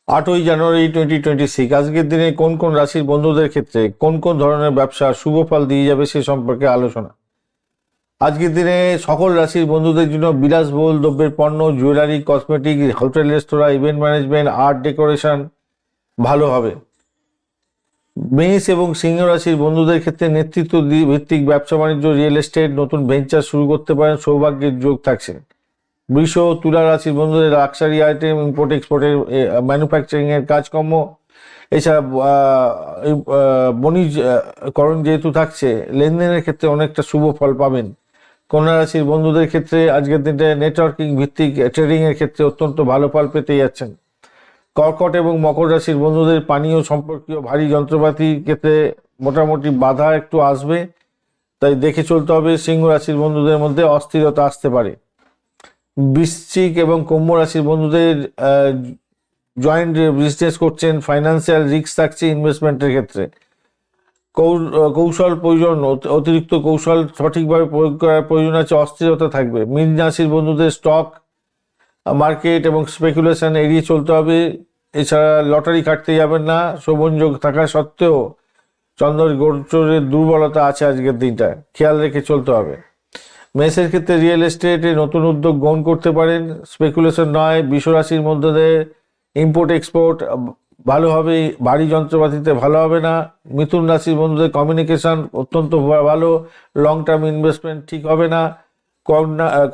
8ই জানুয়ারি 2026 আজকের দিনে কোন কোন রাশির বন্ধুদের ক্ষেত্রে কোন কোন ধরনের ব্যবসা শুভ ফল দিয়ে যাবে সে সম্পর্কে আলোচনা। আজকের দিনে সকল রাশির বন্ধুদের জন্য বিলাসবহুল দ্রব্যের পণ্য, জুয়েলারি, কসমেটিক, হোটেল, রেস্তোরাঁ, ইভেন্ট ম্যানেজমেন্ট, আর্ট ডেকোরেশন ভালো হবে। মেষ এবং সিংহ রাশির বন্ধুদের ক্ষেত্রে নেতৃত্ব ভিত্তিক ব্যবসা বাণিজ্য, রিয়েল এস্টেট, নতুন ভেঞ্চার শুরু করতে পারেন, সৌভাগ্যের যোগ থাকছে। বৃষ ও তুলা রাশির বন্ধুদের লাক্সারি আইটেম, ইম্পোর্ট এক্সপোর্টের ম্যানুফ্যাকচারিং এর কাজকর্ম, এছাড়া বণিজকরণ যেহেতু থাকছে, লেনদেনের ক্ষেত্রে অনেকটা শুভ ফল পাবেন। কন্যা রাশির বন্ধুদের ক্ষেত্রে আজকের দিনটা নেটওয়ার্কিং ভিত্তিক ট্রেডিং এর ক্ষেত্রে অত্যন্ত ভালো ফল পেতে যাচ্ছেন। কর্কট এবং মকর রাশির বন্ধুদের পানীয় সম্পর্কীয় ভারী যন্ত্রপাতির ক্ষেত্রে মোটামুটি বাধা একটু আসবে, তাই দেখে চলতে হবে। সিংহ রাশির বন্ধুদের মধ্যে অস্থিরতা আসতে পারে। বৃশ্চিক এবং কুম্ভ রাশির বন্ধুদের জয়েন্ট বিজনেস করছেন, ফাইন্যান্সিয়াল রিস্ক থাকছে ইনভেস্টমেন্টের ক্ষেত্রে। কৌশল প্রয়োজন, অতিরিক্ত কৌশল সঠিকভাবে প্রয়োগ করার প্রয়োজন আছে, অস্থিরতা থাকবে। মীন রাশির বন্ধুদের স্টক মার্কেট এবং স্পেকুলেশন এড়িয়ে চলতে হবে। এছাড়া লটারি কাটতে যাবেন না, শোভন যোগ থাকা সত্ত্বেও চন্দ্রের গোচরের দুর্বলতা আছে আজকের দিনটা, খেয়াল রেখে চলতে হবে। মেষের ক্ষেত্রে রিয়েল এস্টেটে নতুন উদ্যোগ গ্রহণ করতে পারেন, স্পেকুলেশন নয়। বৃষ রাশির মধ্যে ইম্পোর্ট এক্সপোর্ট ভালো হবে, ভারী যন্ত্রপাতিতে ভালো হবে না। মিথুন রাশির বন্ধুদের কমিউনিকেশন অত্যন্ত ভালো, লং টার্ম ইনভেস্টমেন্ট ঠিক হবে না।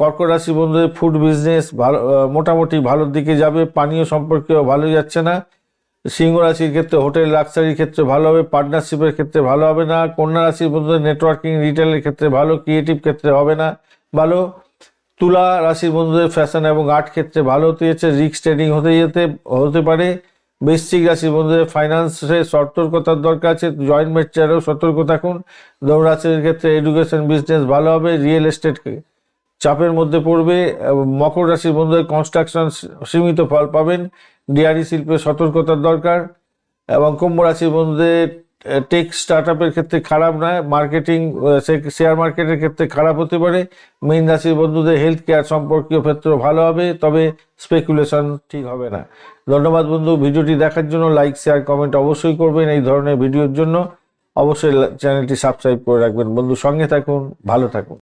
কর্কট রাশির বন্ধুদের ফুড বিজনেস ভালো, মোটামুটি ভালোর দিকে যাবে, পানীয় সম্পর্কেও ভালো যাচ্ছে না। সিংহ রাশির ক্ষেত্রে হোটেল লাক্সারির ক্ষেত্রে ভালো হবে, পার্টনারশিপের ক্ষেত্রে ভালো হবে না। কন্যা রাশির বন্ধুদের নেটওয়ার্কিং রিটেলের ক্ষেত্রে ভালো, ক্রিয়েটিভ ক্ষেত্রে হবে না ভালো। তুলা রাশির বন্ধুদের ফ্যাশন এবং আর্ট ক্ষেত্রে ভালো হতে যাচ্ছে, রিস্ক ট্রেডিং হতে পারে। বৃশ্চিক রাশির বন্ধুদের ফাইন্যান্সে সতর্কতার দরকার আছে, জয়েন্ট ভেঞ্চারেও সতর্ক থাকুন। ধনু রাশির ক্ষেত্রে এডুকেশন বিজনেস ভালো হবে, রিয়েল এস্টেট চাপের মধ্যে পড়বে। মকর রাশির বন্ধুদের কনস্ট্রাকশন সীমিত ফল পাবেন, ডিয়ারি শিল্পে সতর্কতার দরকার। এবং কুম্ভ রাশির বন্ধুদের টেক স্টার্ট আপের ক্ষেত্রে খারাপ নয়, মার্কেটিং শেয়ার মার্কেটের ক্ষেত্রে খারাপ হতে পারে। মীন রাশির বন্ধুদের হেলথ কেয়ার সম্পর্কীয় ক্ষেত্র ভালো হবে, তবে স্পেকুলেশন ঠিক হবে না। ধন্যবাদ বন্ধু, ভিডিওটি দেখার জন্য লাইক শেয়ার কমেন্ট অবশ্যই করবেন। এই ধরনের ভিডিওর জন্য অবশ্যই চ্যানেলটি সাবস্ক্রাইব করে রাখবেন। বন্ধু সঙ্গে থাকুন, ভালো থাকুন।